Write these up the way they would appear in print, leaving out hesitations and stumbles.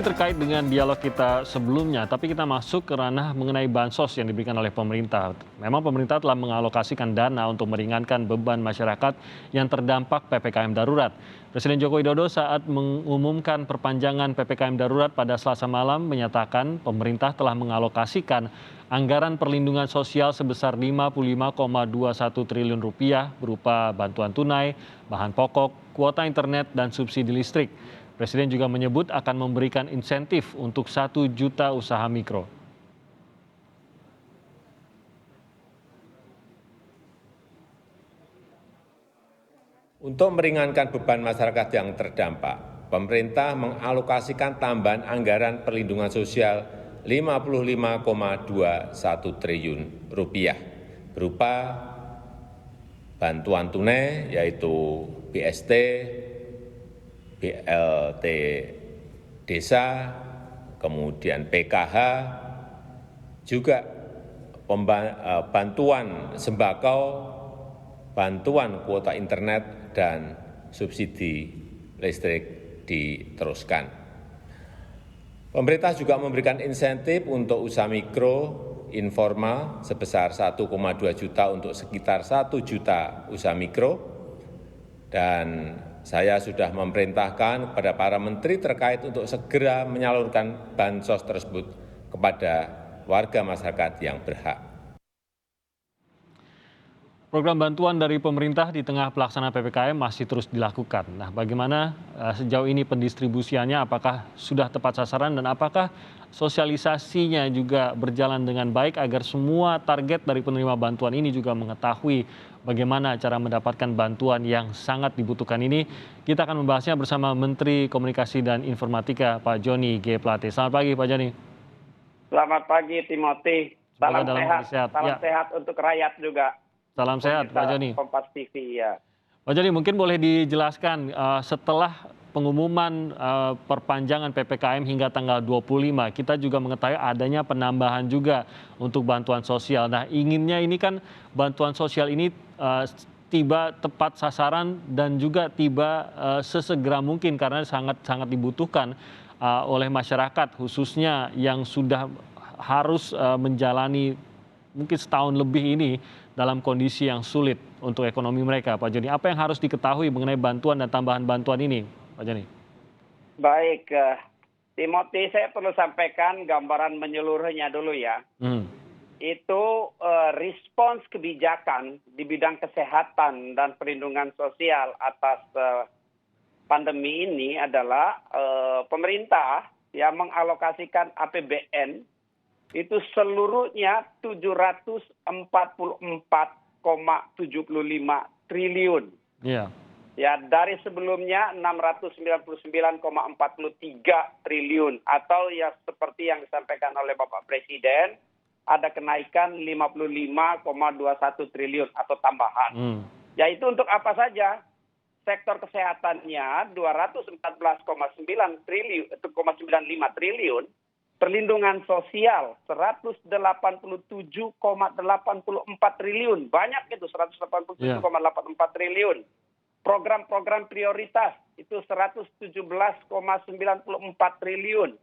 Terkait dengan dialog kita sebelumnya, tapi kita masuk ke ranah mengenai bansos yang diberikan oleh pemerintah. Memang pemerintah telah mengalokasikan dana untuk meringankan beban masyarakat yang terdampak PPKM darurat. Presiden Joko Widodo saat mengumumkan perpanjangan PPKM darurat pada Selasa malam menyatakan pemerintah telah mengalokasikan anggaran perlindungan sosial sebesar 55,21 triliun rupiah berupa bantuan tunai, bahan pokok, kuota internet, dan subsidi listrik. Presiden juga menyebut akan memberikan insentif untuk 1 juta usaha mikro. Untuk meringankan beban masyarakat yang terdampak, pemerintah mengalokasikan tambahan anggaran perlindungan sosial 55,21 triliun rupiah berupa bantuan tunai yaitu BST, BLT desa, kemudian PKH, juga bantuan sembako, bantuan kuota internet, dan subsidi listrik diteruskan. Pemerintah juga memberikan insentif untuk usaha mikro informal sebesar 1,2 juta untuk sekitar 1 juta usaha mikro, dan saya sudah memerintahkan kepada para menteri terkait untuk segera menyalurkan bansos tersebut kepada warga masyarakat yang berhak. Program bantuan dari pemerintah di tengah pelaksanaan PPKM masih terus dilakukan. Nah, bagaimana sejauh ini pendistribusiannya? Apakah sudah tepat sasaran dan apakah sosialisasinya juga berjalan dengan baik agar semua target dari penerima bantuan ini juga mengetahui bagaimana cara mendapatkan bantuan yang sangat dibutuhkan ini? Kita akan membahasnya bersama Menteri Komunikasi dan Informatika Pak Joni G. Plate. Selamat pagi Pak Joni. Selamat pagi Timothy. Semoga Salam dalam sehat, kondisi sehat. salam Ya. sehat untuk rakyat juga. Salam sehat Pak Joni. Kompas TV ya. Pak Joni, mungkin boleh dijelaskan setelah pengumuman perpanjangan PPKM hingga tanggal 25, kita juga mengetahui adanya penambahan juga untuk bantuan sosial. Nah, inginnya ini kan bantuan sosial ini tiba tepat sasaran dan juga tiba sesegera mungkin karena sangat dibutuhkan oleh masyarakat, khususnya yang sudah harus menjalani mungkin setahun lebih ini dalam kondisi yang sulit untuk ekonomi mereka, Pak Joni. Apa yang harus diketahui mengenai bantuan dan tambahan bantuan ini, Pak Joni? Baik, Timothy, saya perlu sampaikan gambaran menyeluruhnya dulu ya. Itu respons kebijakan di bidang kesehatan dan perlindungan sosial atas pandemi ini adalah pemerintah yang mengalokasikan APBN itu seluruhnya 744,75 triliun. Iya. Ya, dari sebelumnya 699,43 triliun atau ya seperti yang disampaikan oleh Bapak Presiden ada kenaikan 55,21 triliun atau tambahan. Yaitu untuk apa saja? Sektor kesehatannya 214,95 triliun. Perlindungan sosial 187,84 triliun. Banyak itu 187,84 triliun. Program-program prioritas itu 117,94 triliun.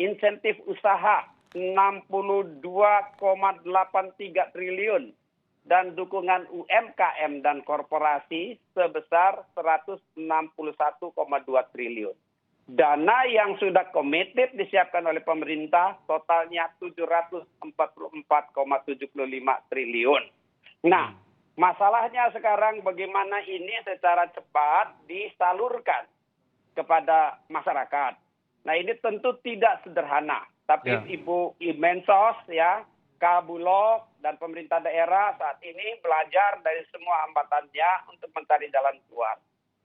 Insentif usaha 62,83 triliun. Dan dukungan UMKM dan korporasi sebesar 161,2 triliun. Dana yang sudah committed disiapkan oleh pemerintah totalnya 744,75 triliun. Nah, masalahnya sekarang bagaimana ini secara cepat disalurkan kepada masyarakat. Nah, ini tentu tidak sederhana. Tapi Ibu Mensos ya, Kabulog dan pemerintah daerah saat ini belajar dari semua hambatannya untuk mencari jalan keluar.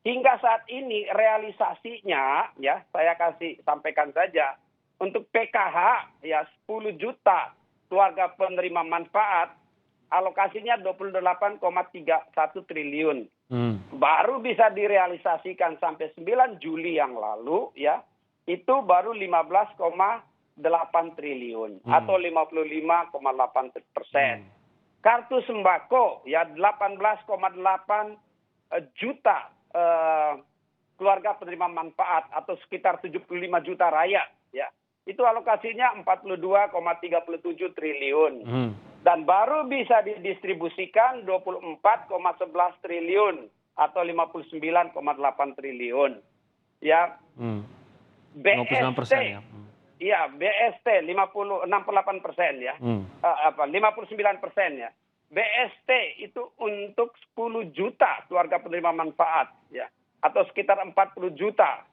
Hingga saat ini realisasinya ya saya sampaikan saja untuk PKH ya 10 juta keluarga penerima manfaat alokasinya 28,31 triliun. Baru bisa direalisasikan sampai 9 Juli yang lalu ya itu baru 15,8 triliun atau 55,8%. Kartu sembako ya 18,8 juta keluarga penerima manfaat atau sekitar 75 juta rakyat ya. Itu alokasinya 42,37 triliun. Hmm. Dan baru bisa didistribusikan 24,11 triliun atau 59,8 triliun. Ya, Hmm. BST, 59% ya. iya BST 68% ya, Hmm. 59% ya. BST itu untuk 10 juta keluarga penerima manfaat ya, atau sekitar 40 juta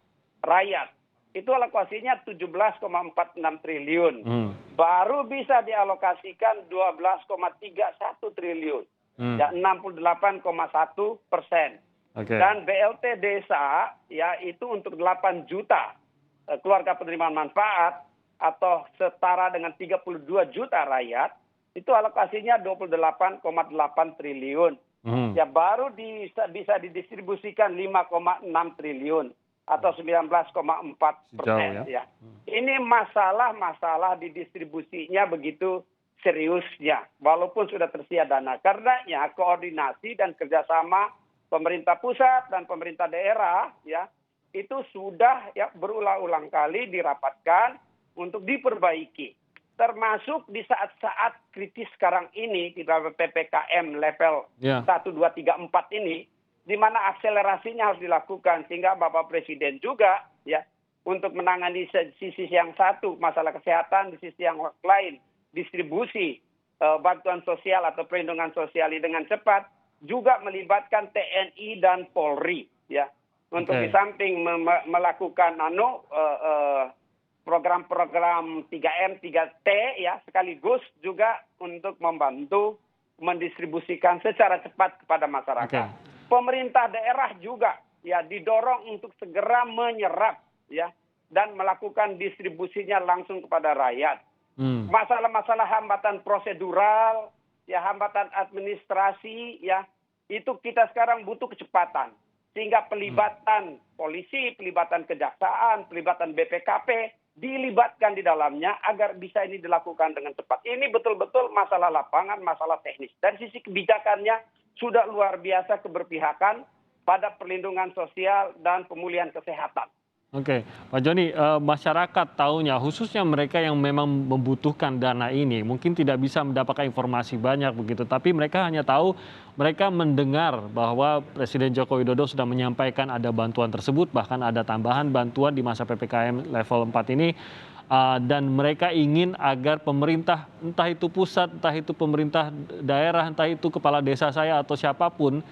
rakyat. Itu alokasinya 17,46 triliun. Hmm. Baru bisa dialokasikan 12,31 triliun. Hmm. Ya, 68,1%. Oke. Dan BLT desa ya itu untuk 8 juta keluarga penerima manfaat atau setara dengan 32 juta rakyat, itu alokasinya 28,8 triliun. Hmm. Ya baru bisa didistribusikan 5,6 triliun atau 19,4%. Sejauh ya. Ya. Ini masalah didistribusinya begitu seriusnya, walaupun sudah tersedia dana. Karenanya koordinasi dan kerjasama pemerintah pusat dan pemerintah daerah ya itu sudah ya berulang-ulang kali dirapatkan untuk diperbaiki. Termasuk di saat-saat kritis sekarang ini di dalam PPKM level 1, 2, 3, 4 ini, di mana akselerasinya harus dilakukan sehingga Bapak Presiden juga ya untuk menangani sisi yang satu masalah kesehatan, di sisi yang lain distribusi bantuan sosial atau perlindungan sosial dengan cepat, juga melibatkan TNI dan Polri ya untuk di samping melakukan program-program 3M, 3T ya sekaligus juga untuk membantu mendistribusikan secara cepat kepada masyarakat. Pemerintah daerah juga ya didorong untuk segera menyerap ya dan melakukan distribusinya langsung kepada rakyat. Masalah-masalah hambatan prosedural, ya hambatan administrasi ya itu kita sekarang butuh kecepatan. Sehingga pelibatan polisi, pelibatan kejaksaan, pelibatan BPKP dilibatkan di dalamnya agar bisa ini dilakukan dengan cepat. Ini betul-betul masalah lapangan, masalah teknis. Dari sisi kebijakannya sudah luar biasa keberpihakan pada perlindungan sosial dan pemulihan kesehatan. Oke, Pak Joni, masyarakat tahunya, khususnya mereka yang memang membutuhkan dana ini, mungkin tidak bisa mendapatkan informasi banyak begitu, tapi mereka hanya tahu, mereka mendengar bahwa Presiden Joko Widodo sudah menyampaikan ada bantuan tersebut, bahkan ada tambahan bantuan di masa PPKM level 4 ini, dan mereka ingin agar pemerintah, entah itu pusat, entah itu pemerintah daerah, entah itu kepala desa saya atau siapapun,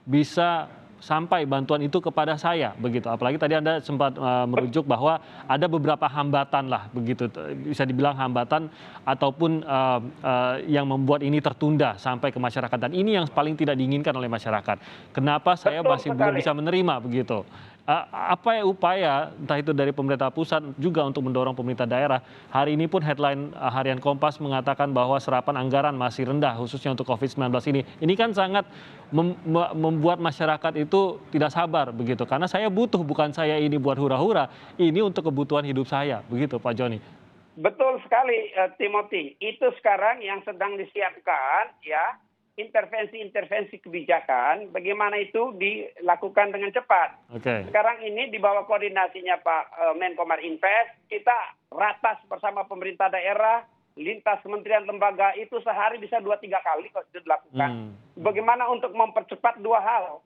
bisa sampai bantuan itu kepada saya begitu. Apalagi tadi Anda sempat merujuk bahwa ada beberapa hambatan lah begitu, bisa dibilang hambatan ataupun yang membuat ini tertunda sampai ke masyarakat, dan ini yang paling tidak diinginkan oleh masyarakat. Kenapa saya masih belum bisa menerima begitu? Apa upaya entah itu dari pemerintah pusat juga untuk mendorong pemerintah daerah? Hari ini pun headline harian Kompas mengatakan bahwa serapan anggaran masih rendah khususnya untuk COVID-19 ini. Ini kan sangat membuat masyarakat itu tidak sabar begitu. Karena saya butuh, bukan saya ini buat hura-hura, ini untuk kebutuhan hidup saya. Begitu Pak Joni. Betul sekali Timothy. Itu sekarang yang sedang disiapkan ya. Intervensi-intervensi kebijakan, bagaimana itu dilakukan dengan cepat. Sekarang ini di bawah koordinasinya Pak Menko Marinvest, kita ratas bersama pemerintah daerah, lintas kementerian lembaga itu sehari bisa 2-3 kali kalau itu dilakukan. Bagaimana untuk mempercepat dua hal,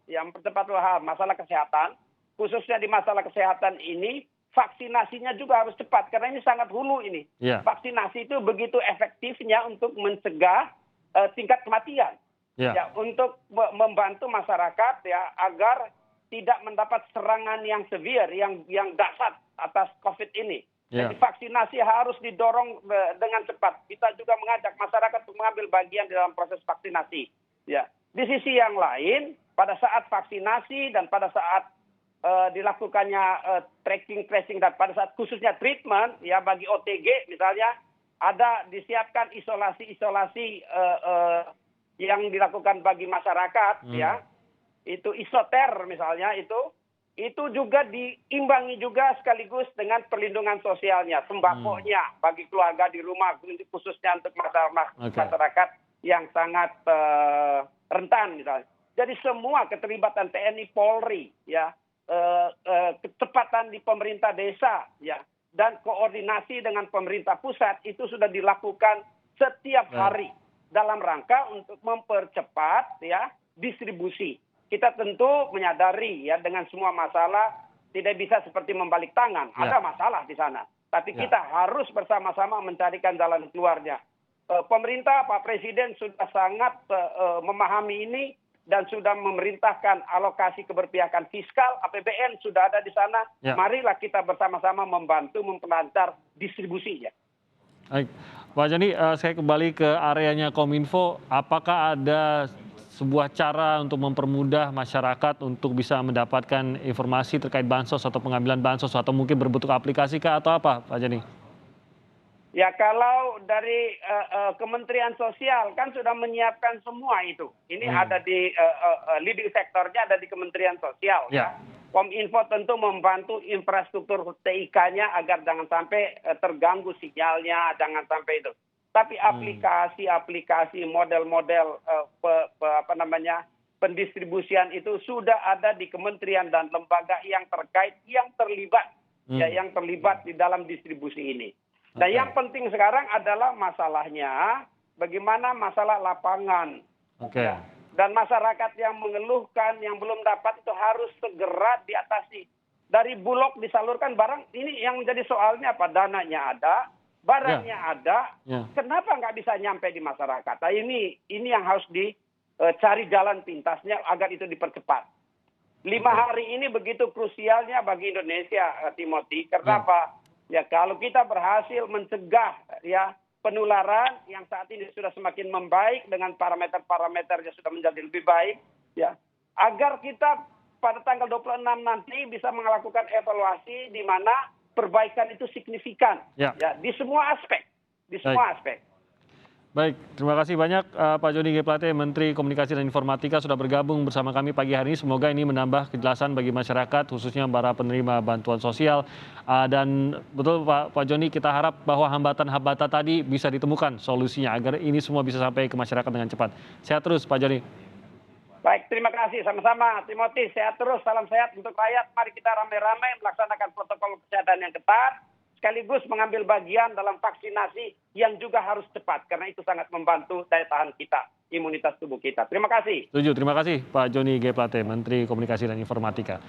masalah kesehatan, khususnya di masalah kesehatan ini, vaksinasinya juga harus cepat, karena ini sangat hulu ini. Vaksinasi itu begitu efektifnya untuk mencegah tingkat kematian. Ya, untuk membantu masyarakat ya agar tidak mendapat serangan yang severe, yang dahsyat atas COVID ini. Jadi vaksinasi harus didorong dengan cepat. Kita juga mengajak masyarakat untuk mengambil bagian dalam proses vaksinasi. Ya, di sisi yang lain, pada saat vaksinasi dan pada saat dilakukannya tracking, tracing dan pada saat khususnya treatment ya bagi OTG misalnya ada disiapkan isolasi yang dilakukan bagi masyarakat ya itu isoter misalnya itu juga diimbangi juga sekaligus dengan perlindungan sosialnya, sembakonya bagi keluarga di rumah khususnya untuk masyarakat yang sangat rentan misalnya. Jadi semua keterlibatan TNI Polri ya kecepatan di pemerintah desa ya dan koordinasi dengan pemerintah pusat itu sudah dilakukan setiap hari dalam rangka untuk mempercepat ya distribusi. Kita tentu menyadari ya dengan semua masalah tidak bisa seperti membalik tangan. Ada masalah di sana. Tapi kita harus bersama-sama mencarikan jalan keluarnya. Pemerintah, Pak Presiden sudah sangat memahami ini dan sudah memerintahkan alokasi keberpihakan fiskal, APBN sudah ada di sana. Marilah kita bersama-sama membantu memperlancar distribusinya. Baik, Pak Joni, saya kembali ke areanya Kominfo. Apakah ada sebuah cara untuk mempermudah masyarakat untuk bisa mendapatkan informasi terkait bansos atau pengambilan bansos atau mungkin berbentuk aplikasi kah atau apa, Pak Joni? Ya kalau dari Kementerian Sosial kan sudah menyiapkan semua itu. Ini ada di leading sektornya ada di Kementerian Sosial. Ya. Kominfo tentu membantu infrastruktur TIK-nya agar jangan sampai terganggu sinyalnya, jangan sampai itu. Tapi aplikasi-aplikasi model-model pendistribusian itu sudah ada di kementerian dan lembaga yang terkait, yang terlibat di dalam distribusi ini. Nah, yang penting sekarang adalah masalahnya bagaimana masalah lapangan. Ya. Dan masyarakat yang mengeluhkan, yang belum dapat itu harus segera diatasi. Dari Bulog disalurkan barang, ini yang menjadi soalnya apa? Dananya ada, barangnya ada, kenapa nggak bisa nyampe di masyarakat? Nah, ini yang harus dicari jalan pintasnya agar itu dipercepat. 5 hari ini begitu krusialnya bagi Indonesia, Timothy. Karena apa? Ya kalau kita berhasil mencegah ya penularan yang saat ini sudah semakin membaik dengan parameter-parameternya sudah menjadi lebih baik, ya agar kita pada tanggal 26 nanti bisa melakukan evaluasi di mana perbaikan itu signifikan ya di semua aspek, aspek. Baik, terima kasih banyak Pak Joni G. Plate, Menteri Komunikasi dan Informatika sudah bergabung bersama kami pagi hari ini. Semoga ini menambah kejelasan bagi masyarakat, khususnya para penerima bantuan sosial. Dan betul Pak Joni, kita harap bahwa hambatan-hambatan tadi bisa ditemukan solusinya agar ini semua bisa sampai ke masyarakat dengan cepat. Sehat terus Pak Joni. Baik, terima kasih. Sama-sama, Timothy. Sehat terus, salam sehat untuk rakyat. Mari kita ramai-ramai melaksanakan protokol kesehatan yang ketat, sekaligus mengambil bagian dalam vaksinasi yang juga harus cepat. Karena itu sangat membantu daya tahan kita, imunitas tubuh kita. Terima kasih. Setuju, terima kasih Pak Joni G. Plate, Menteri Komunikasi dan Informatika.